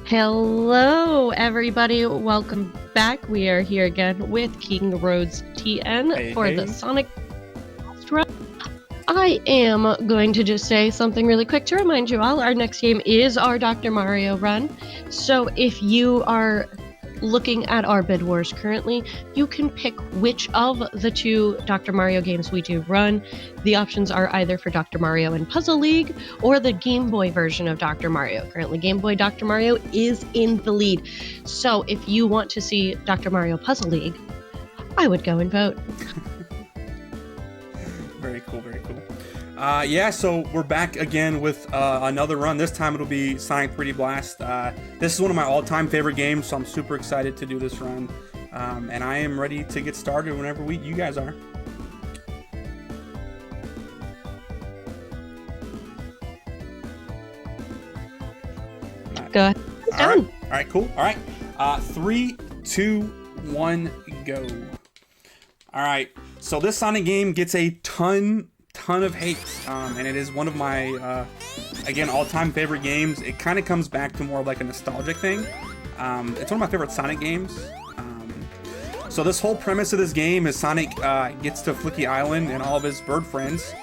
Hello, everybody. Welcome back. We are here again with KingRhodesTn for the Sonic run. I am going to just say something really quick to remind you all. Our next game is our Dr. Mario run. So if you are looking at our bid wars currently, you can pick which of the two Dr. Mario games we do run. The options are either for Dr. Mario and Puzzle League or the Game Boy version of Dr. Mario. Currently, Game Boy Dr. Mario is in the lead. So if you want to see Dr. Mario Puzzle League, I would go and vote. Very cool, very cool. Yeah, so we're back again with another run. This time it'll be Sonic 3D Blast. This is one of my all-time favorite games, so I'm super excited to do this run. And I am ready to get started whenever you guys are. Go ahead. All right, cool. All right, 3, 2, 1, go. All right, so this Sonic game gets a ton of hate, and it is one of my again all-time favorite games. It kind of comes back to more of like a nostalgic thing. It's one of my favorite Sonic games. So this whole premise of this game is Sonic gets to Flicky Island, and all of his bird friends,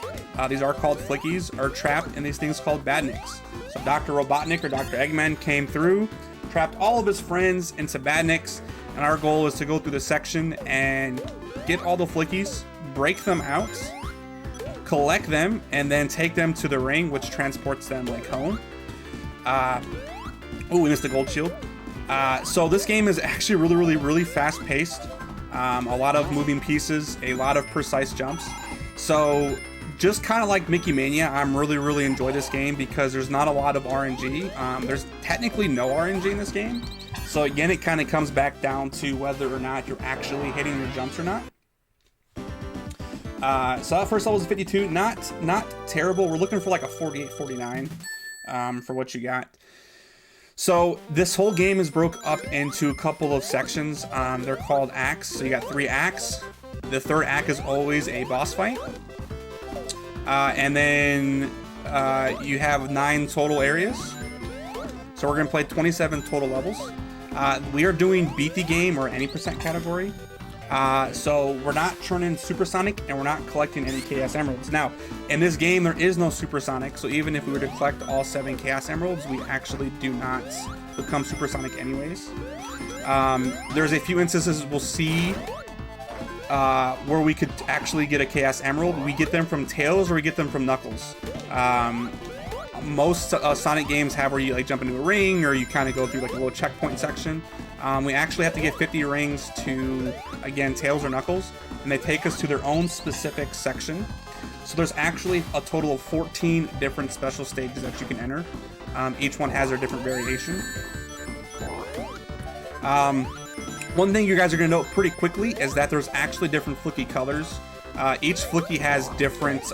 these are called Flickies, are trapped in these things called Badniks. So Dr. Robotnik or Dr. Eggman came through, trapped all of his friends into Badniks, and our goal is to go through the section and get all the Flickies, break them out, collect them, and then take them to the ring, which transports them like home. Oh, we missed the gold shield. So this game is actually really fast paced. A lot of moving pieces, a lot of precise jumps. So just kind of like Mickey Mania, I'm really enjoy this game because there's not a lot of RNG. There's technically no RNG in this game. So again, it kind of comes back down to whether or not you're actually hitting your jumps or not. So that first level is 52, not terrible. We're looking for like a 48, 49 for what you got. So this whole game is broke up into a couple of sections. They're called acts. So you got 3 acts. The third act is always a boss fight. And then you have 9 total areas. So we're gonna play 27 total levels. We are doing beat the game or any % category. So we're not turning Supersonic, and we're not collecting any Chaos Emeralds. Now, in this game, there is no Supersonic, so even if we were to collect all 7 Chaos Emeralds, we actually do not become Supersonic anyways. There's a few instances we'll see where we could actually get a Chaos Emerald. We get them from Tails or we get them from Knuckles. Most Sonic games have where you like jump into a ring or you kind of go through like a little checkpoint section. We actually have to get 50 rings to, again, Tails or Knuckles, and they take us to their own specific section. So there's actually a total of 14 different special stages that you can enter. Each one has their different variation. One thing you guys are going to note pretty quickly is that there's actually different Flicky colors. Each Flicky has different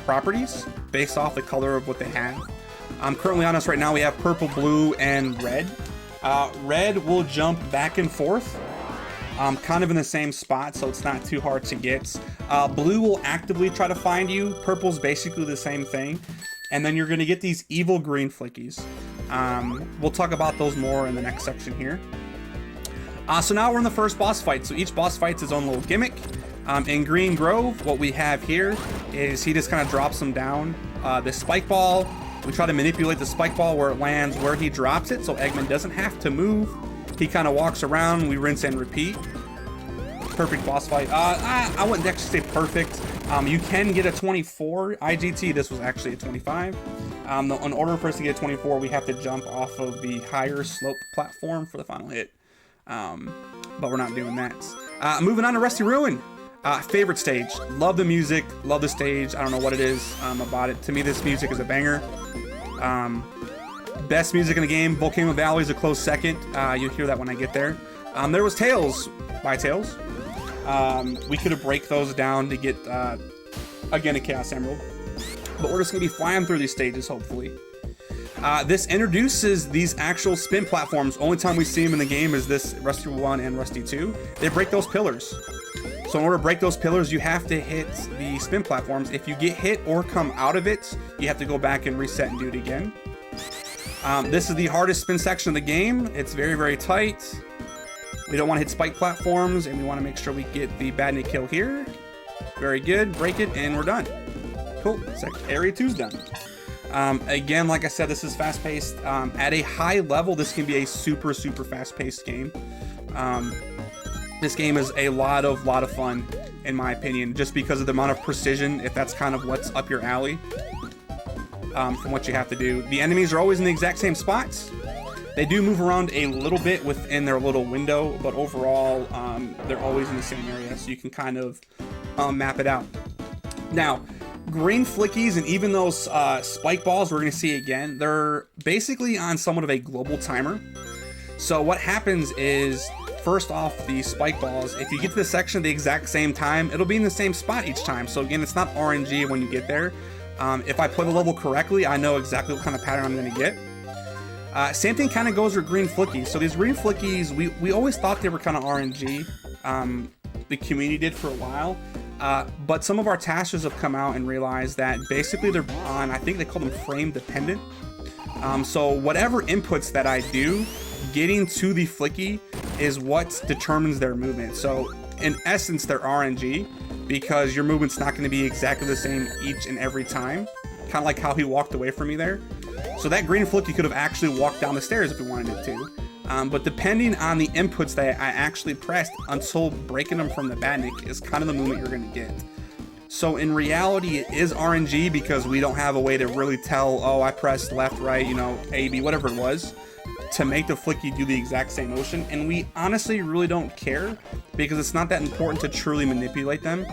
properties based off the color of what they have. Currently on us right now, we have purple, blue, and red. Red will jump back and forth, kind of in the same spot, so it's not too hard to get. Blue will actively try to find you. Purple's basically the same thing. And then you're going to get these evil green Flickies. We'll talk about those more in the next section here. So now we're in the first boss fight. So each boss fight's his own little gimmick. In Green Grove, what we have here is he just kind of drops them down. This spike ball, we try to manipulate the spike ball where it lands, where he drops it, so Eggman doesn't have to move. He kind of walks around, we rinse and repeat. Perfect boss fight. I wouldn't actually say perfect. You can get a 24 IGT. This was actually a 25. In order for us to get a 24, we have to jump off of the higher slope platform for the final hit. But we're not doing that. Moving on to Rusty Ruin. Favorite stage. Love the music, love the stage. I don't know what it is about it. To me, this music is a banger. Best music in the game. Volcano Valley is a close second. You'll hear that when I get there. There was Tails by Tails. We could have break those down to get, again, a Chaos Emerald. But we're just going to be flying through these stages, hopefully. This introduces these actual spin platforms. Only time we see them in the game is this Rusty 1 and Rusty 2. They break those pillars. So in order to break those pillars, you have to hit the spin platforms. If you get hit or come out of it, you have to go back and reset and do it again. This is the hardest spin section of the game. It's very, very tight. We don't want to hit spike platforms, and we want to make sure we get the badnik kill here. Very good. Break it, and we're done. Cool. Area 2's done. Again, like I said, this is fast-paced. At a high level, this can be a super, super fast-paced game. This game is a lot of fun, in my opinion, just because of the amount of precision, if that's kind of what's up your alley, from what you have to do. The enemies are always in the exact same spots. They do move around a little bit within their little window, but overall, they're always in the same area, so you can kind of map it out. Now, green flickies and even those spike balls we're going to see again, they're basically on somewhat of a global timer. So what happens is, first off, the spike balls, if you get to the section at the exact same time, it'll be in the same spot each time. So again, it's not RNG when you get there. If I play the level correctly, I know exactly what kind of pattern I'm going to get. Same thing kind of goes with green flickies. So these green flickies, we always thought they were kind of RNG. The community did for a while. But some of our testers have come out and realized that basically they're on, I think they call them frame dependent. So whatever inputs that I do, getting to the flicky is what determines their movement. So in essence, they're RNG because your movement's not going to be exactly the same each and every time. Kind of like how he walked away from me there. So that green flicky could have actually walked down the stairs if we wanted it to. But depending on the inputs that I actually pressed until breaking them from the badnik is kind of the movement you're going to get. So in reality, it is RNG because we don't have a way to really tell, oh, I pressed left, right, you know, A, B, whatever it was, to make the flicky do the exact same motion. And we honestly really don't care because it's not that important to truly manipulate them.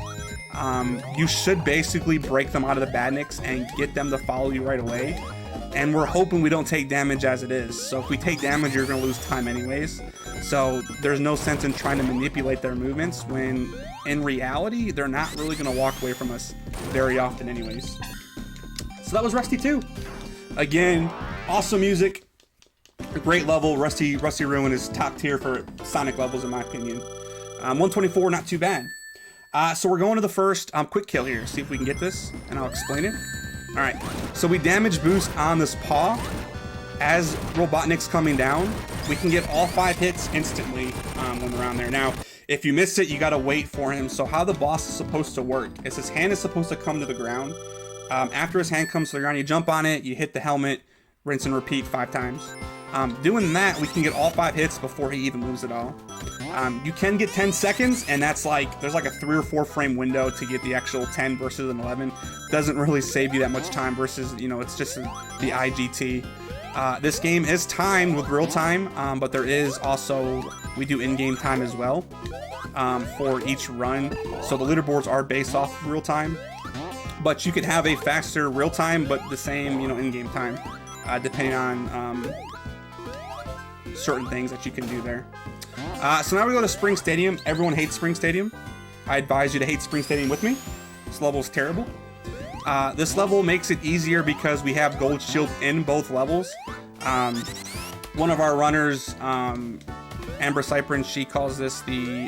You should basically break them out of the badniks and get them to follow you right away. And we're hoping we don't take damage as it is. So if we take damage, you're going to lose time anyways. So there's no sense in trying to manipulate their movements when in reality, they're not really going to walk away from us very often anyways. So that was Rusty 2. Again, awesome music. A great level. Rusty Ruin is top tier for Sonic levels in my opinion. 124, not too bad. So we're going to the first quick kill here. See if we can get this and I'll explain it. All right, so we damage boost on this paw. As Robotnik's coming down, we can get all 5 hits instantly when we're on there. Now, if you miss it, you gotta wait for him. So how the boss is supposed to work is his hand is supposed to come to the ground. After his hand comes to the ground, you jump on it, you hit the helmet, rinse and repeat 5 times. Doing that, we can get all 5 hits before he even moves at all. You can get 10 seconds, and that's like, there's like a 3 or 4 frame window to get the actual 10 versus an 11. Doesn't really save you that much time versus, you know, it's just the IGT. This game is timed with real time, but there is also, we do in-game time as well for each run. So the leaderboards are based off real time, but you could have a faster real time, but the same, you know, in-game time, depending on certain things that you can do there. So now we go to Spring Stadium. Everyone hates Spring Stadium. I advise you to hate Spring Stadium with me. This level is terrible. This level makes it easier because we have gold shield in both levels. One of our runners, Amber Cyprin, she calls this the,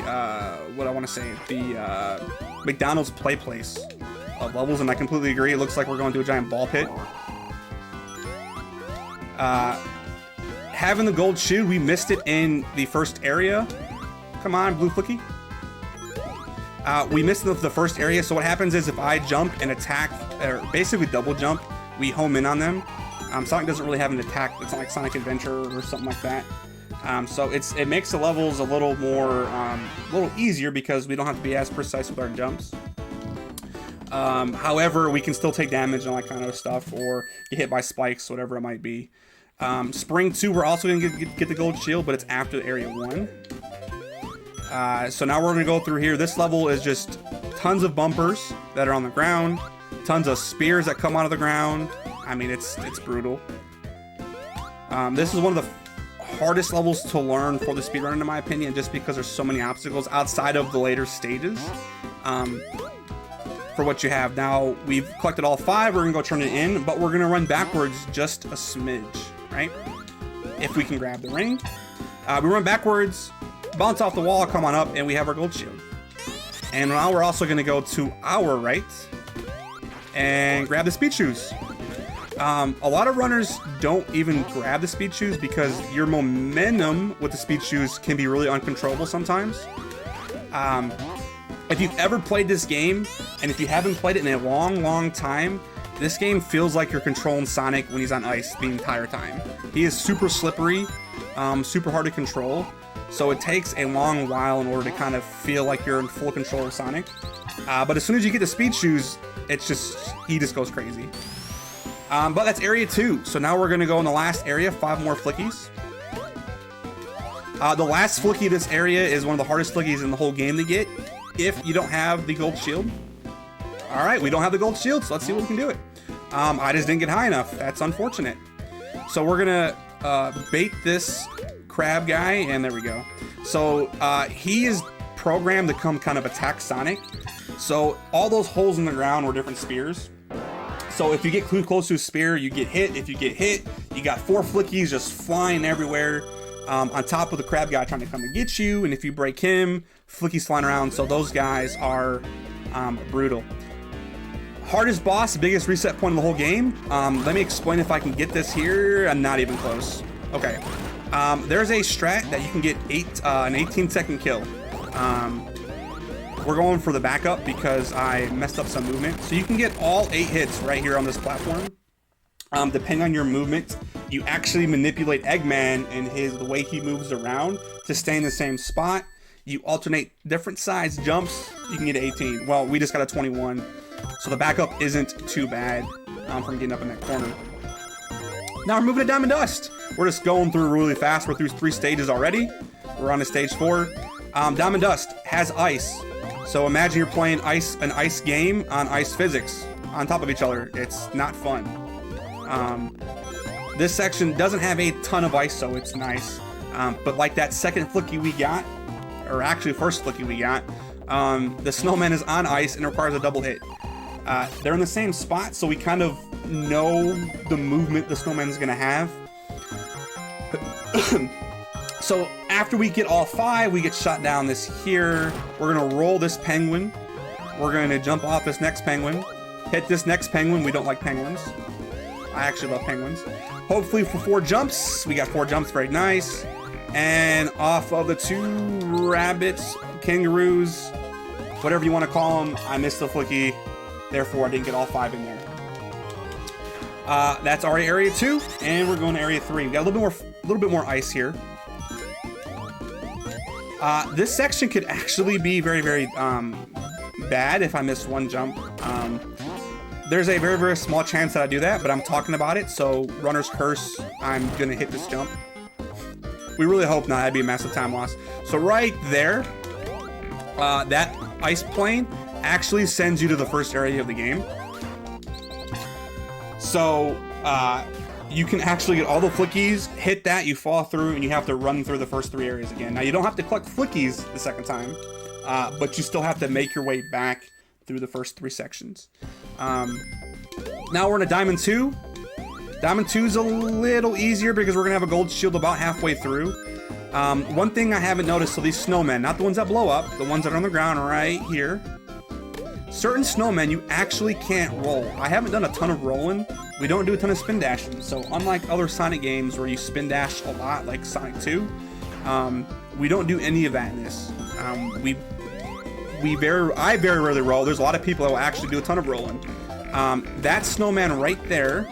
what I want to say, the McDonald's play place of levels, and I completely agree. It looks like we're going to a giant ball pit. Having the gold shield, we missed it in the first area. Come on, Blue Flicky. We missed the first area, so what happens is if I jump and attack, or basically double jump, we home in on them. Sonic doesn't really have an attack. It's not like Sonic Adventure or something like that. So it makes the levels a little more, a little easier because we don't have to be as precise with our jumps. However, we can still take damage and all that kind of stuff, or get hit by spikes, whatever it might be. Spring 2, we're also going to get the gold shield, but it's after Area 1. So now we're going to go through here. This level is just tons of bumpers that are on the ground, tons of spears that come out of the ground. I mean, it's brutal. This is one of the hardest levels to learn for the speedrunner, in my opinion, just because there's so many obstacles outside of the later stages. For what you have. Now, we've collected all 5, we're gonna go turn it in, but we're gonna run backwards just a smidge, right? If we can grab the ring. We run backwards, bounce off the wall, come on up, and we have our gold shield. And now we're also gonna go to our right and grab the speed shoes. A lot of runners don't even grab the speed shoes because your momentum with the speed shoes can be really uncontrollable sometimes. If you've ever played this game, and if you haven't played it in a long time, this game feels like you're controlling Sonic when he's on ice the entire time. He is super slippery, super hard to control, so it takes a long while in order to kind of feel like you're in full control of Sonic. But as soon as you get the speed shoes, he just goes crazy. But that's area 2, so now we're gonna go in the last area, 5 more flickies. The last flicky of this area is one of the hardest flickies in the whole game to get if you don't have the gold shield. All right, we don't have the gold shield, so let's see what we can do it. I just didn't get high enough. That's unfortunate. So we're gonna bait this crab guy, and there we go. So he is programmed to come kind of attack Sonic. So all those holes in the ground were different spears. So if you get too close to a spear, you get hit. If you get hit, you got 4 flickies just flying everywhere on top of the crab guy trying to come and get you. And if you break him, flickies flying around. So those guys are brutal. Hardest boss, biggest reset point in the whole game. Let me explain if I can get this here. I'm not even close. Okay. There's a strat that you can get an 18-second kill. We're going for the backup because I messed up some movement. So you can get all 8 hits right here on this platform. Depending on your movement, you actually manipulate Eggman and the way he moves around to stay in the same spot. You alternate different size jumps, you can get 18. Well, we just got a 21. So the backup isn't too bad from getting up in that corner. Now we're moving to Diamond Dust. We're just going through really fast. We're through 3 stages already. We're on to stage 4. Diamond Dust has ice. So imagine you're playing an ice game on ice physics on top of each other. It's not fun. This section doesn't have a ton of ice, so it's nice. But like that second flicky we got, or actually first flicky we got, the snowman is on ice and requires a double hit. They're in the same spot, so we kind of know the movement the snowman is going to have. So after we get all 5, we get shot down this here. We're going to roll this penguin. We're going to jump off this next penguin. Hit this next penguin. We don't like penguins. I actually love penguins. Hopefully for 4 jumps. We got 4 jumps. Very nice. And off of the 2 rabbits, kangaroos, whatever you want to call them, I missed the flicky. Therefore, I didn't get all 5 in there. That's already area 2. And we're going to area 3. We got a little bit more ice here. This section could actually be very bad if I miss 1 jump. There's a very small chance that I do that, but I'm talking about it, so runner's curse, I'm gonna hit this jump. We really hope not. That'd be a massive time loss. So right there, that ice plane actually sends you to the first area of the game. So you can actually get all the flickies, hit that, you fall through, and you have to run through the first 3 areas again. Now, you don't have to collect flickies the second time, but you still have to make your way back through the first 3 sections. Now we're in a Diamond 2. Diamond 2 is a little easier because we're going to have a gold shield about halfway through. One thing I haven't noticed, so these snowmen, not the ones that blow up, the ones that are on the ground right here. Certain snowmen you actually can't roll. I haven't done a ton of rolling. We don't do a ton of spin dashing. So unlike other Sonic games where you spin dash a lot, like Sonic 2, we don't do any of that in this. I very rarely roll. There's a lot of people that will actually do a ton of rolling. That snowman right there,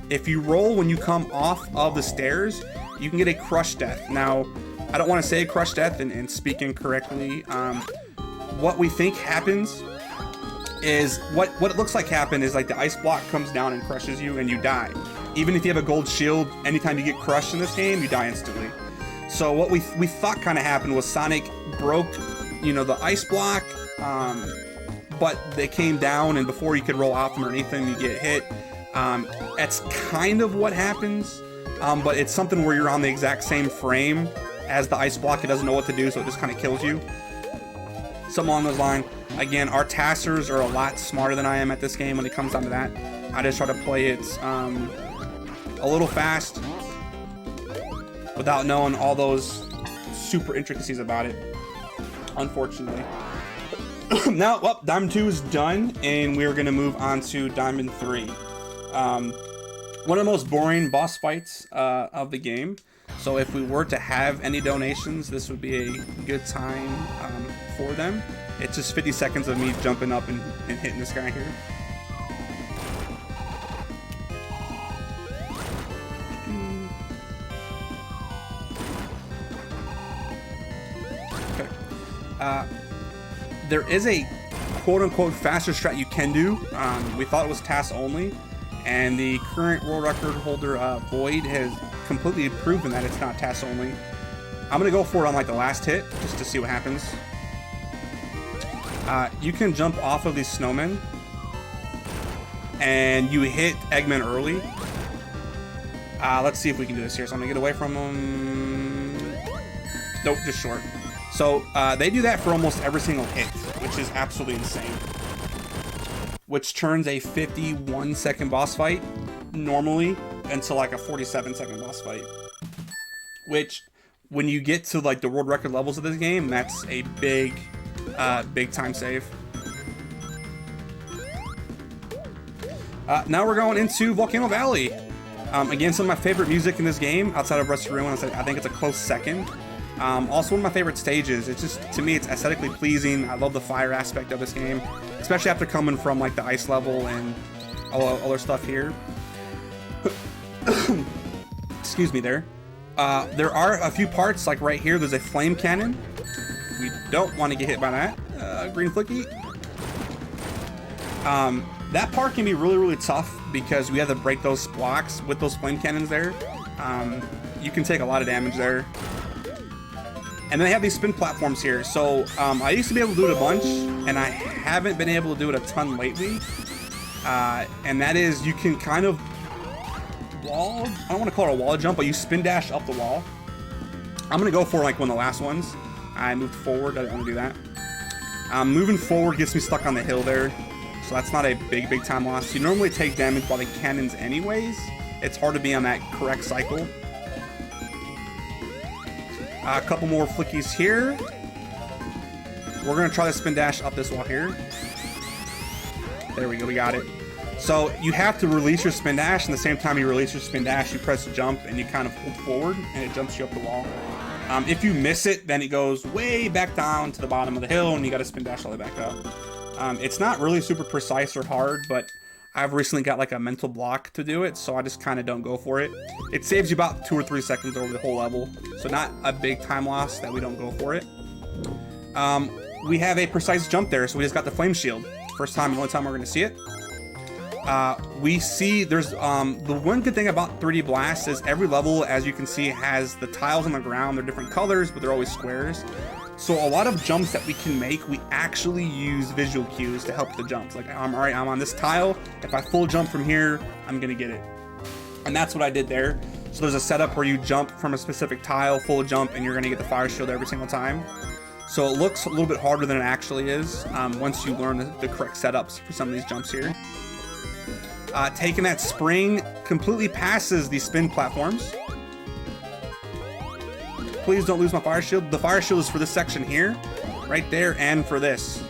if you roll when you come off of the stairs, you can get a crush death. Now, I don't want to say crush death and speak incorrectly. What we think happens is what it looks like happened is like the ice block comes down and crushes you and you die. Even if you have a gold shield, anytime you get crushed in this game, you die instantly. So what we thought kind of happened was Sonic broke, the ice block, but they came down, and before you could roll out from underneath them, you get hit. That's kind of what happens, but it's something where you're on the exact same frame as the ice block. It doesn't know what to do, so it just kind of kills you. Something along those lines. Again, our taskers are a lot smarter than I am at this game when it comes down to that. I just try to play it a little fast without knowing all those super intricacies about it, unfortunately. Now, well, Diamond 2 is done, and we're going to move on to Diamond 3. one of the most boring boss fights of the game. So if we were to have any donations, this would be a good time for them. It's just 50 seconds of me jumping up and hitting this guy here. Okay. There is a quote-unquote faster strat you can do. We thought it was task only, and the current world record holder Void has completely proven that it's not task only. I'm gonna go for it on like the last hit just to see what happens. You can jump off of these snowmen and you hit Eggman early. Let's see if we can do this here. So I'm gonna get away from them. Nope, just short. So they do that for almost every single hit, which is absolutely insane. Which turns a 51-second boss fight normally into like a 47-second boss fight. Which, when you get to like the world record levels of this game, that's a big time save. Now we're going into Volcano Valley. Again, some of my favorite music in this game, outside of Rusty Ruin, I think it's a close second. Also one of my favorite stages. It's just, to me, it's aesthetically pleasing. I love the fire aspect of this game, especially after coming from like the ice level and all other stuff here. Excuse me there. There are a few parts, like right here, there's a flame cannon. We don't want to get hit by that. Green flicky. That part can be really, really tough because we have to break those blocks with those flame cannons there. You can take a lot of damage there. And then they have these spin platforms here. So I used to be able to do it a bunch, and I haven't been able to do it a ton lately. And that is, you can kind of wall, I don't want to call it a wall jump, but you spin dash up the wall. I'm going to go for like one of the last ones. I moved forward, I didn't want to do that. Moving forward gets me stuck on the hill there. So that's not a big time loss. You normally take damage by the cannons anyways. It's hard to be on that correct cycle. A couple more flickies here. We're going to try to spin dash up this wall here. There we go, we got it. So you have to release your spin dash, and the same time you release your spin dash, you press jump and you kind of hold forward and it jumps you up the wall. If you miss it, then it goes way back down to the bottom of the hill and you got to spin dash all the way back up. It's not really super precise or hard, but I've recently got like a mental block to do it, so I just kind of don't go for it. It saves you about 2 or 3 seconds over the whole level, so not a big time loss that we don't go for it. We have a precise jump there, so we just got the flame shield. First time and only time we're going to see it. We see there's the one good thing about 3D Blast is every level, as you can see, has the tiles on the ground. They're different colors, but they're always squares. So a lot of jumps that we can make, we actually use visual cues to help the jumps. Like, all right, I'm on this tile. If I full jump from here, I'm gonna get it. And that's what I did there. So there's a setup where you jump from a specific tile, full jump, and you're gonna get the fire shield every single time. So it looks a little bit harder than it actually is once you learn the correct setups for some of these jumps here. Taking that spring completely passes these spin platforms. Please don't lose my fire shield. The fire shield is for this section here, right there, and for this.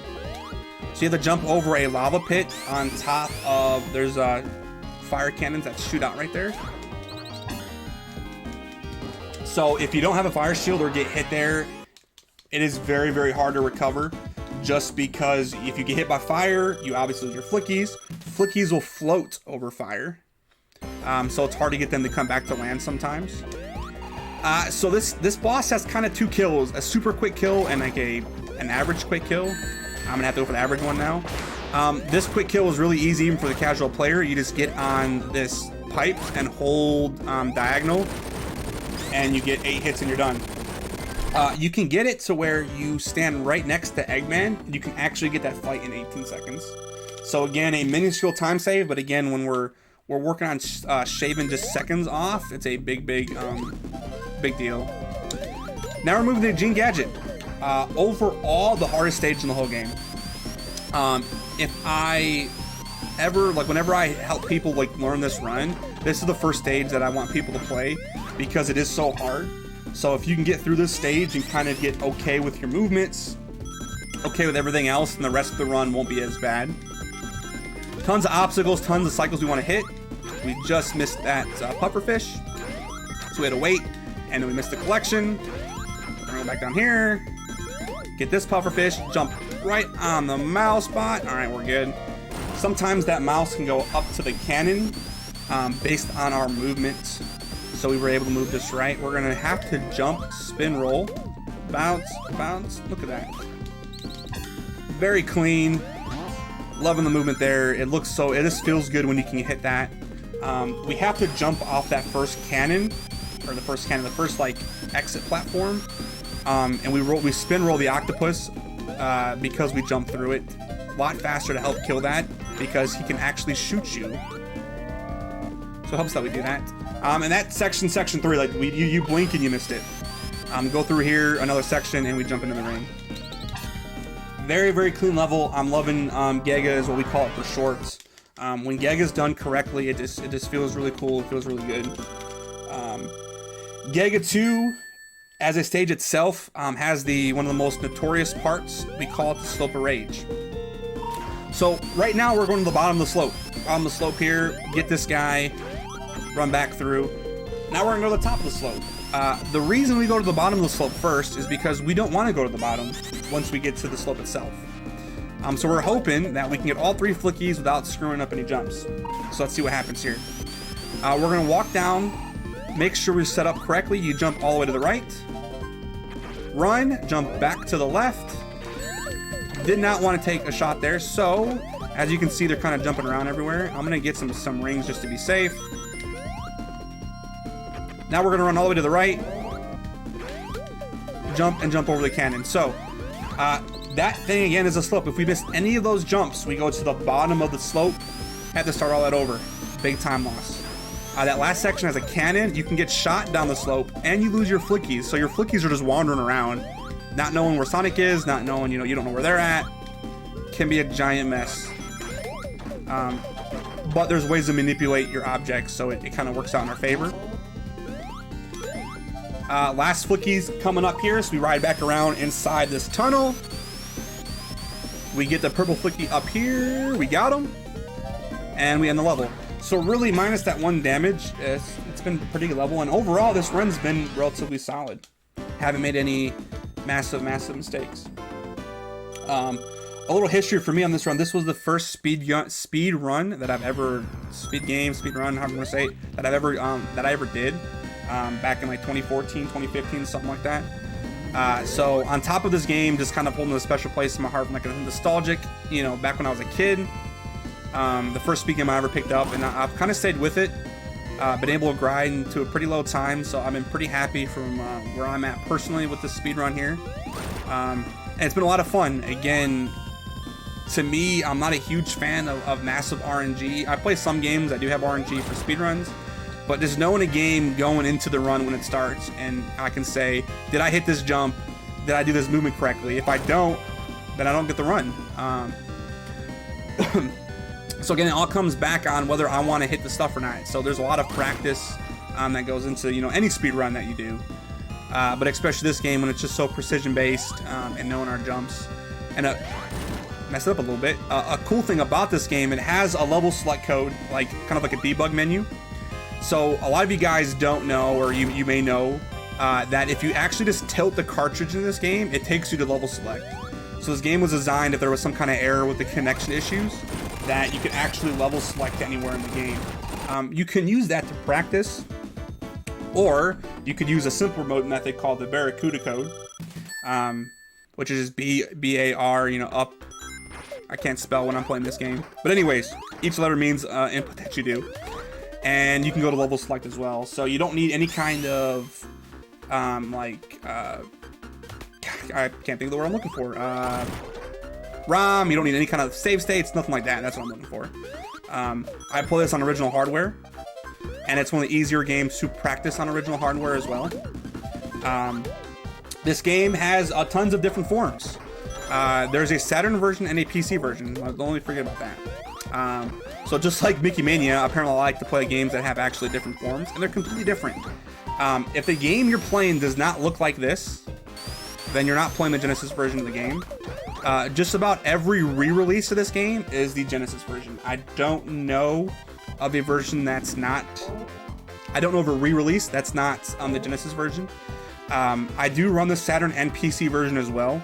So you have to jump over a lava pit on top of, there's fire cannons that shoot out right there. So if you don't have a fire shield or get hit there, it is very, very hard to recover, just because if you get hit by fire, you obviously lose your flickies. Flickies will float over fire. So it's hard to get them to come back to land sometimes. So this boss has kind of 2 kills, a super quick kill and like an average quick kill. I'm gonna have to go for the average one now. This quick kill is really easy even for the casual player. You just get on this pipe and hold diagonal, and you get 8 hits and you're done. You can get it to where you stand right next to Eggman, and you can actually get that fight in 18 seconds. So again, a minuscule time save, but again, when we're working on shaving just seconds off, it's a big deal. Now we're moving to Gene Gadget. Overall, the hardest stage in the whole game. If I ever, like, whenever I help people like learn this run, this is the first stage that I want people to play because it is so hard. So if you can get through this stage and kind of get okay with your movements, okay with everything else, and the rest of the run won't be as bad. Tons of obstacles, tons of cycles we want to hit. We just missed that pufferfish, so we had to wait, and then we missed the collection. We're gonna go back down here, get this pufferfish, jump right on the mouse spot. All right, we're good. Sometimes that mouse can go up to the cannon based on our movement. So we were able to move this right. We're gonna have to jump, spin, roll, bounce, bounce. Look at that. Very clean. Loving the movement there. It looks so, it just feels good when you can hit that. We have to jump off that first cannon, or the first like exit platform. And we spin roll the octopus because we jump through it. A lot faster to help kill that because he can actually shoot you. So it helps that we do that. And that section 3, like you blink and you missed it. Go through here, another section, and we jump into the ring. Very, very clean level. I'm loving Gega is what we call it for short. When Gega's done correctly, it just feels really cool. It feels really good. Gega 2, as a stage itself, has one of the most notorious parts. We call it the Slope of Rage. So right now we're going to the bottom of the slope. On the slope here, get this guy, run back through. Now we're gonna go to the top of the slope. The reason we go to the bottom of the slope first is because we don't want to go to the bottom once we get to the slope itself. So we're hoping that we can get all 3 flickies without screwing up any jumps. So let's see what happens here. We're gonna walk down, make sure we're set up correctly. You jump all the way to the right, run, jump back to the left. Did not want to take a shot there, so as you can see, they're kind of jumping around everywhere. I'm gonna get some rings just to be safe. Now we're gonna run all the way to the right, jump over the cannon. So that thing again is a slope. If we miss any of those jumps, we go to the bottom of the slope, have to start all that over. Big time loss. That last section has a cannon. You can get shot down the slope, and you lose your flickies. So your flickies are just wandering around, not knowing where Sonic is, not knowing, you don't know where they're at. Can be a giant mess. But there's ways to manipulate your objects, so it kind of works out in our favor. Last flickies coming up here, so we ride back around inside this tunnel. We get the purple flicky up here, we got him, and we end the level. So really, minus that 1 damage, it's been pretty good level, and overall this run's been relatively solid. Haven't made any massive mistakes. A little history for me on this run. This was the first speed run that I've ever, speed run, however you want to say it, that I ever did. Back in like 2014, 2015, something like that. So on top of this game, just kind of holding a special place in my heart, like a nostalgic, back when I was a kid. The first speed game I ever picked up, and I've kind of stayed with it. Been able to grind to a pretty low time, so I've been pretty happy from where I'm at personally with this speed run here. And it's been a lot of fun. Again, to me, I'm not a huge fan of massive RNG. I play some games that do have RNG for speedruns. But just knowing a game going into the run when it starts, and I can say, did I hit this jump? Did I do this movement correctly? If I don't, then I don't get the run. So again, it all comes back on whether I want to hit the stuff or not. So there's a lot of practice that goes into any speed run that you do. But especially this game when it's just so precision based and knowing our jumps. And messed it up a little bit. A cool thing about this game, it has a level select code, like kind of like a debug menu. So a lot of you guys don't know, or you may know, that if you actually just tilt the cartridge in this game, it takes you to level select. So this game was designed if there was some kind of error with the connection issues, that you could actually level select anywhere in the game. You can use that to practice, or you could use a simpler mode method called the Barracuda code, which is B-A-R, up. I can't spell when I'm playing this game. But anyways, each letter means input that you do. And you can go to level select as well. So you don't need any kind of, I can't think of the word I'm looking for. ROM, you don't need any kind of save states, nothing like that. That's what I'm looking for. I play this on original hardware, and it's one of the easier games to practice on original hardware as well. This game has tons of different forms. There's a Saturn version and a PC version. Don't only forget about that. So just like Mickey Mania, apparently I like to play games that have actually different forms, and they're completely different. If the game you're playing does not look like this, then you're not playing the Genesis version of the game. Just about every re-release of this game is the Genesis version. I don't know of a version that's not, I don't know of a re-release that's not on the Genesis version. I do run the Saturn and PC version as well.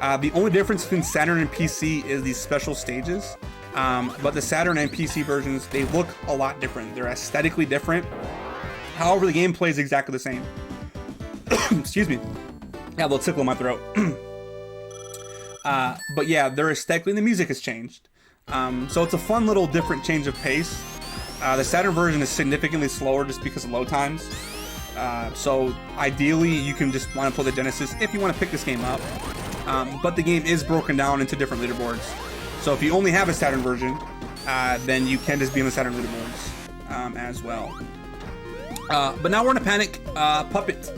The only difference between Saturn and PC is these special stages. But the Saturn and PC versions, they look a lot different. They're aesthetically different. However, the gameplay is exactly the same. Excuse me. I have a little tickle in my throat. But yeah, they're aesthetically, and the music has changed. So it's a fun little different change of pace. The Saturn version is significantly slower just because of load times. So ideally, you can just want to play the Genesis if you want to pick this game up. But the game is broken down into different leaderboards. So if you only have a Saturn version, then you can just be in the Saturn leaderboards as well. But now we're in a Panic Puppet.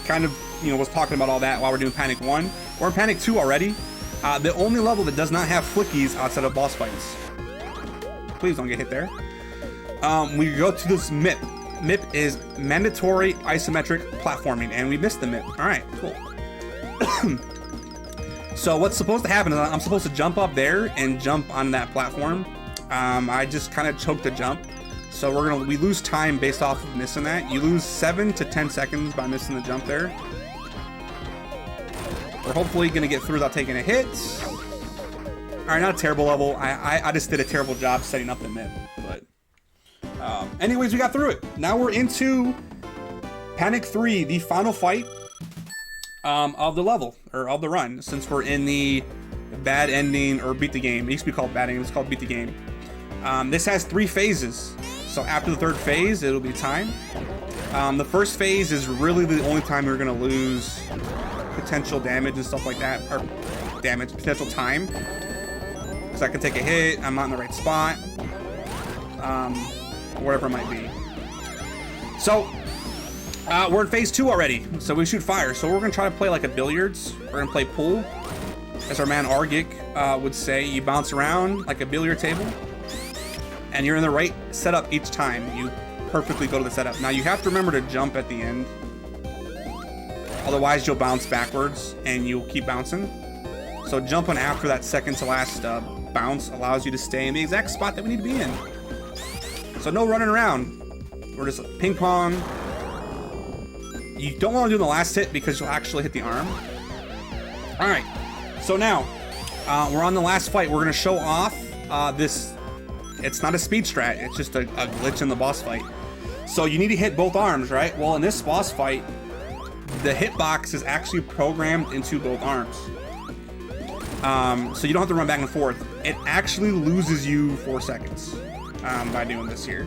Kind of, was talking about all that while we're doing Panic 1. We're in Panic 2 already. The only level that does not have flickies outside of boss fights. Please don't get hit there. We go to this MIP. MIP is mandatory isometric platforming, and we missed the MIP. All right, cool. So what's supposed to happen is I'm supposed to jump up there and jump on that platform. I just kind of choked the jump. So we lose time based off of missing that. You lose 7 to 10 seconds by missing the jump there. We're hopefully gonna get through without taking a hit. All right, not a terrible level. I just did a terrible job setting up the MIP, but anyways, we got through it. Now we're into Panic 3, the final fight of the level, or of the run, since we're in the bad ending, or beat the game. It used to be called bad ending, it's called beat the game. This has 3 phases. So after the 3rd phase, it'll be time. The first phase is really the only time you're gonna lose potential damage and stuff like that, or potential time. Because I can take a hit, I'm not in the right spot, whatever it might be. So, we're in phase 2 already, so we shoot fire. So we're gonna try to play like a billiards. We're gonna play pool. As our man Argic would say, you bounce around like a billiard table, and you're in the right setup each time. You perfectly go to the setup. Now you have to remember to jump at the end. Otherwise you'll bounce backwards and you'll keep bouncing. So jumping after that second to last bounce allows you to stay in the exact spot that we need to be in. So no running around. We're just ping pong. You don't want to do the last hit because you'll actually hit the arm. All right, so now we're on the last fight. We're gonna show off this. It's not a speed strat, it's just a glitch in the boss fight. So you need to hit both arms, right? Well, in this boss fight, the hitbox is actually programmed into both arms. So you don't have to run back and forth. It actually loses you 4 seconds by doing this here.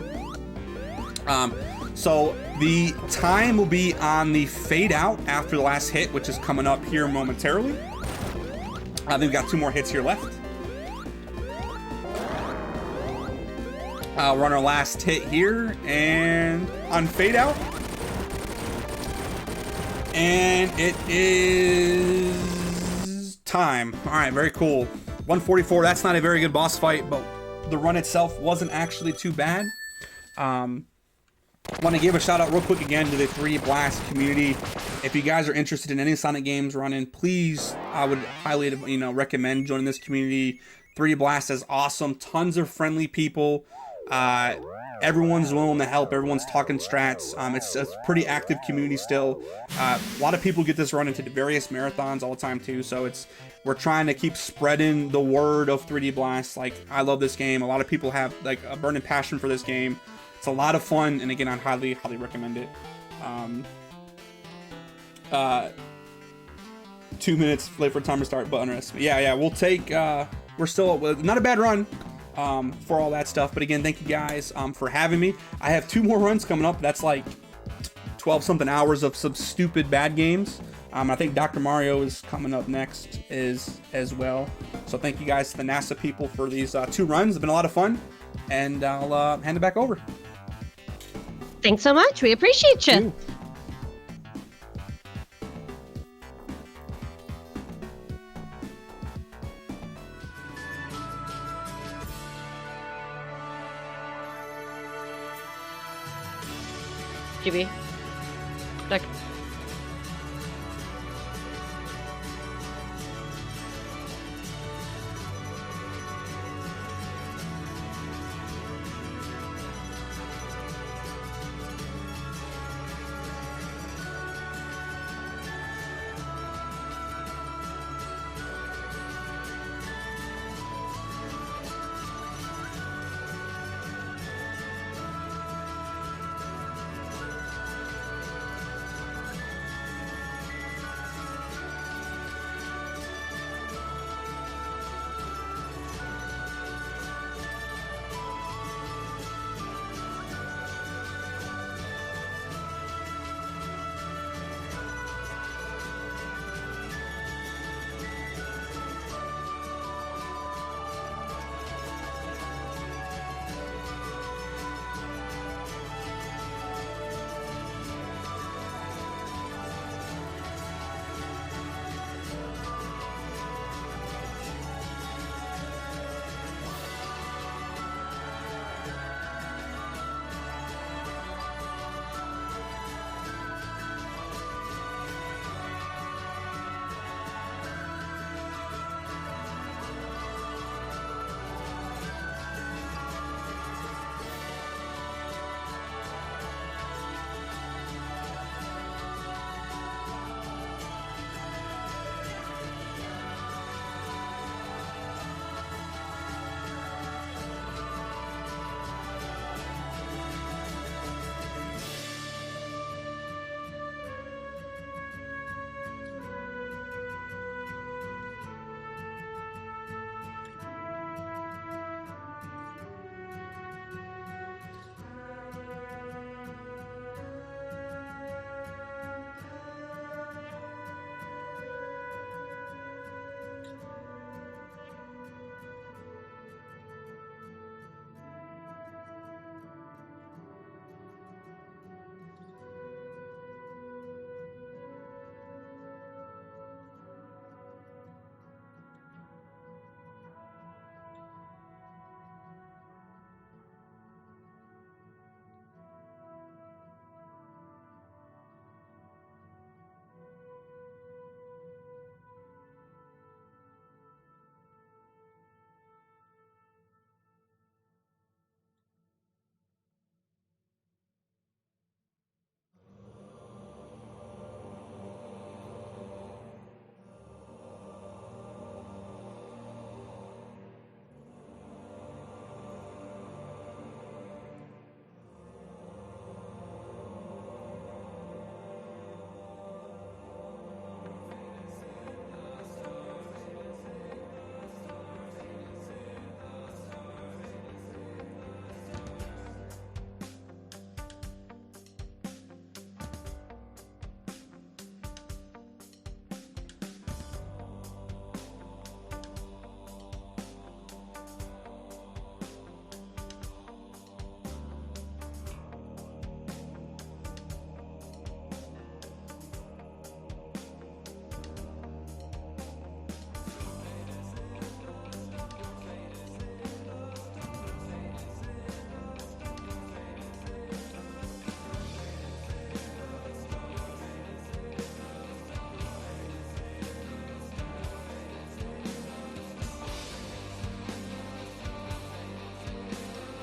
So the time will be on the fade out after the last hit, which is coming up here momentarily. I think we've got 2 more hits here left. We're on our last hit here, and on fade out. And it is time. All right, very cool. 144, that's not a very good boss fight, but the run itself wasn't actually too bad. Want to give a shout out real quick again to the 3D Blast community. If you guys are interested in any Sonic games running, please, I would highly, recommend joining this community. 3D Blast is awesome. Tons of friendly people. Everyone's willing to help. Everyone's talking strats. It's a pretty active community still. A lot of people get this run into various marathons all the time too. So we're trying to keep spreading the word of 3D Blast. Like, I love this game. A lot of people have like a burning passion for this game. It's a lot of fun, and again, I highly recommend it. 2 minutes late for timer start, but underestimate. Yeah, we'll take. We're still not a bad run. For all that stuff, but again, thank you guys for having me. I have 2 more runs coming up. That's like 12 something hours of some stupid bad games. I think Dr. Mario is coming up next as well. So thank you guys to the NASA people for these 2 runs. It's been a lot of fun, and I'll hand it back over. Thanks so much. We appreciate you. GB. Like.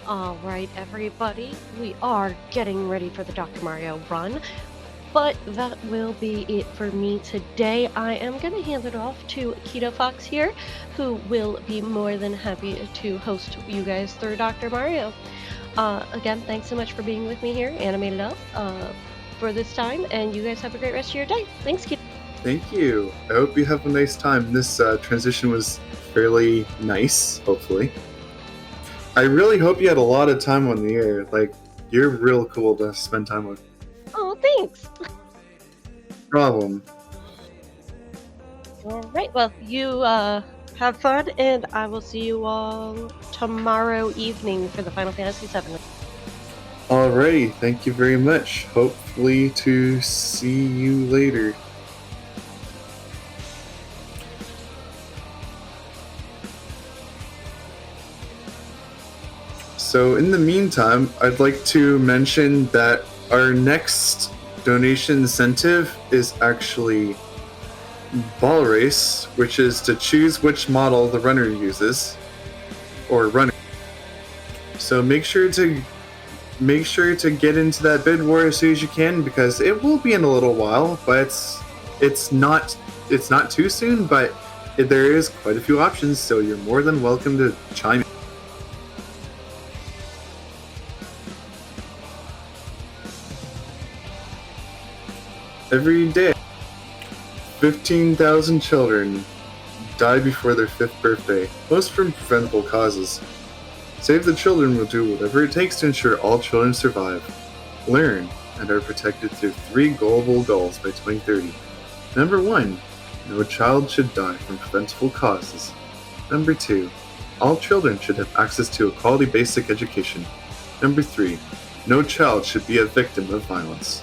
Alright, everybody, we are getting ready for the Dr. Mario run, but that will be it for me today. I am going to hand it off to Keto Fox here, who will be more than happy to host you guys through Dr. Mario. Again, thanks so much for being with me here, Animated Elf, for this time, and you guys have a great rest of your day. Thanks, Keto. Thank you. I hope you have a nice time. This transition was fairly nice, hopefully. I really hope you had a lot of time on the air. Like, you're real cool to spend time with. Oh, thanks. Problem. Alright, well, you have fun, and I will see you all tomorrow evening for the Final Fantasy VII. Alrighty, thank you very much. Hopefully to see you later. So in the meantime, I'd like to mention that our next donation incentive is actually Ball Race, which is to choose which model the runner uses, or runner. So make sure to get into that bid war as soon as you can, because it will be in a little while, but it's not too soon, but there is quite a few options, so you're more than welcome to chime in. Every day, 15,000 children die before their 5th birthday, most from preventable causes. Save the Children will do whatever it takes to ensure all children survive, learn, and are protected through 3 global goals by 2030. Number 1, no child should die from preventable causes. Number 2, all children should have access to a quality basic education. Number 3, no child should be a victim of violence.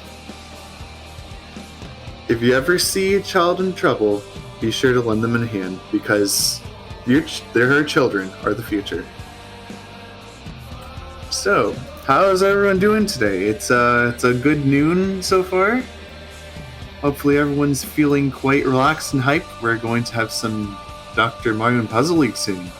If you ever see a child in trouble, be sure to lend them a hand, because their children are the future. So, how is everyone doing today? It's a good noon so far. Hopefully everyone's feeling quite relaxed and hyped. We're going to have some Dr. Mario and Puzzle League soon.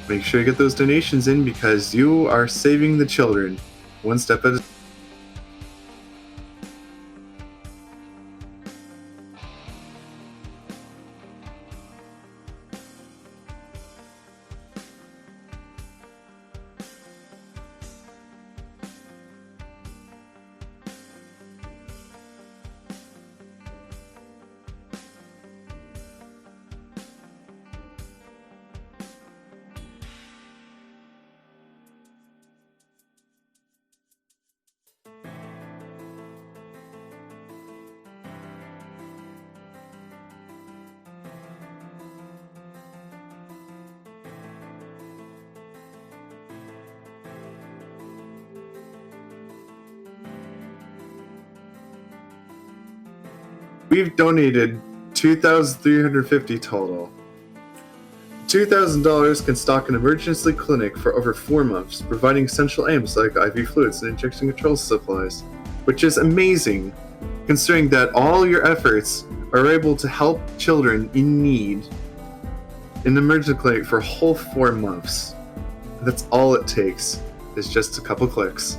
Make sure you get those donations in, because you are saving the children, one step at a time. We've donated $2,350 total. $2,000 can stock an emergency clinic for over 4 months, providing essential aims like IV fluids and injection control supplies, which is amazing, considering that all your efforts are able to help children in need in an emergency clinic for a whole 4 months. That's all it takes, is just a couple clicks.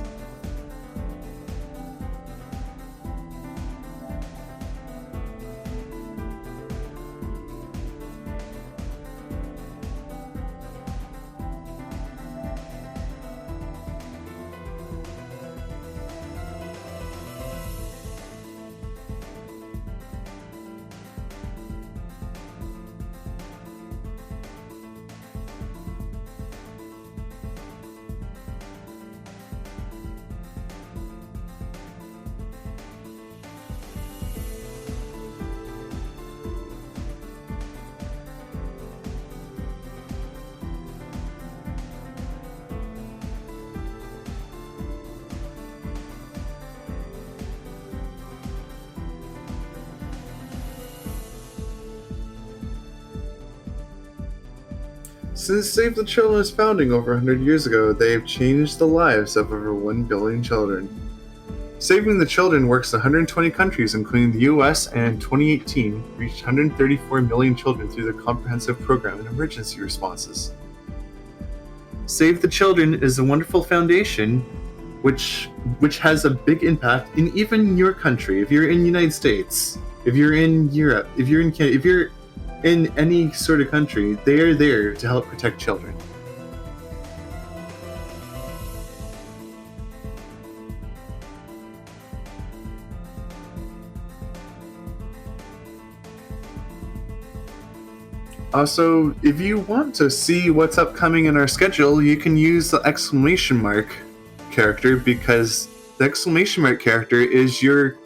Since Save the Children's founding over 100 years ago, they have changed the lives of over 1 billion children. Saving the Children works in 120 countries, including the US, and in 2018 reached 134 million children through their comprehensive program in emergency responses. Save the Children is a wonderful foundation which has a big impact in even your country. If you're in the United States, if you're in Europe, if you're in Canada, if you're in any sort of country, they are there to help protect children. Also, if you want to see what's upcoming in our schedule, you can use the exclamation mark character, because the exclamation mark character is your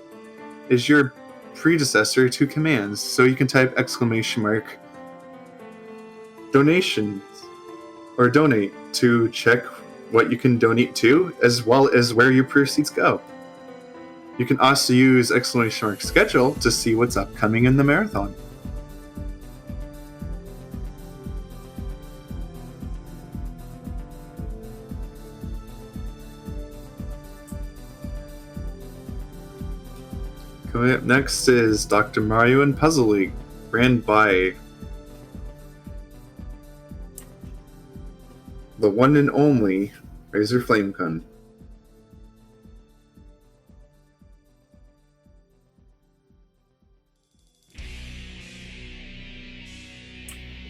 predecessor to commands. So you can type exclamation mark donations or donate to check what you can donate to, as well as where your proceeds go. You can also use exclamation mark schedule to see what's upcoming in the marathon. Coming up next is Dr. Mario and Puzzle League, ran by the one and only Razor Flamecon.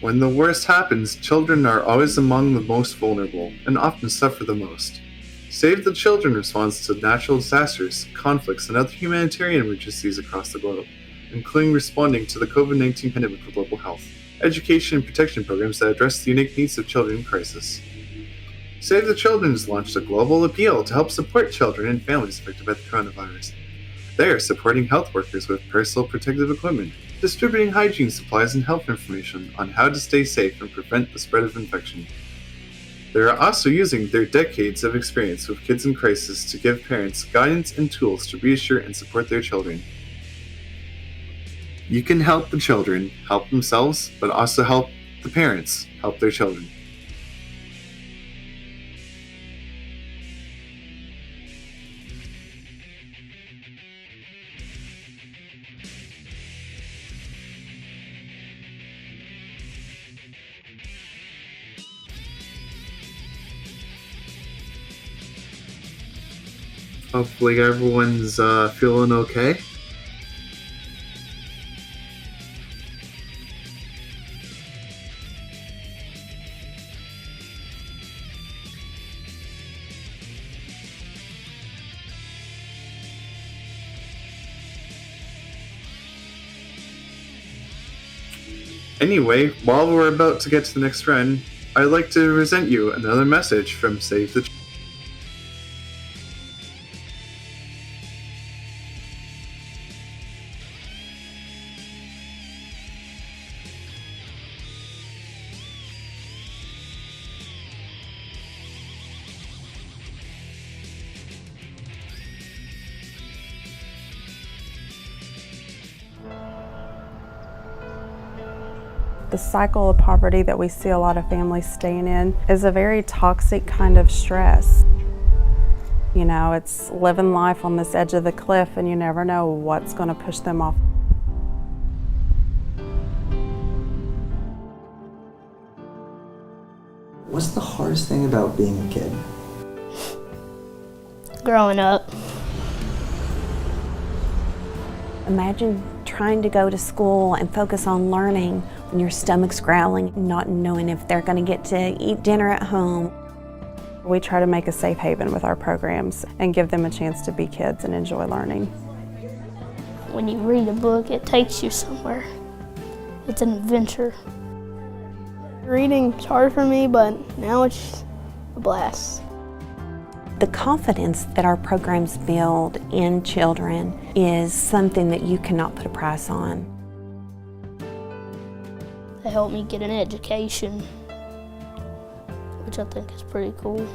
When the worst happens, children are always among the most vulnerable and often suffer the most. Save the Children responds to natural disasters, conflicts, and other humanitarian emergencies across the globe, including responding to the COVID-19 pandemic for global health, education, and protection programs that address the unique needs of children in crisis. Save the Children has launched a global appeal to help support children and families affected by the coronavirus. They are supporting health workers with personal protective equipment, distributing hygiene supplies and health information on how to stay safe and prevent the spread of infection. They are also using their decades of experience with kids in crisis to give parents guidance and tools to reassure and support their children. You can help the children help themselves, but also help the parents help their children. Hopefully everyone's feeling okay. Anyway, while we're about to get to the next run, I'd like to present you another message from Save the Children. The cycle of poverty that we see a lot of families staying in is a very toxic kind of stress. You know, it's living life on this edge of the cliff and you never know what's going to push them off. What's the hardest thing about being a kid? Growing up. Imagine trying to go to school and focus on learning when your stomach's growling, not knowing if they're going to get to eat dinner at home. We try to make a safe haven with our programs and give them a chance to be kids and enjoy learning. When you read a book, it takes you somewhere. It's an adventure. Reading's hard for me, but now it's a blast. The confidence that our programs build in children is something that you cannot put a price on. They helped me get an education, which I think is pretty cool.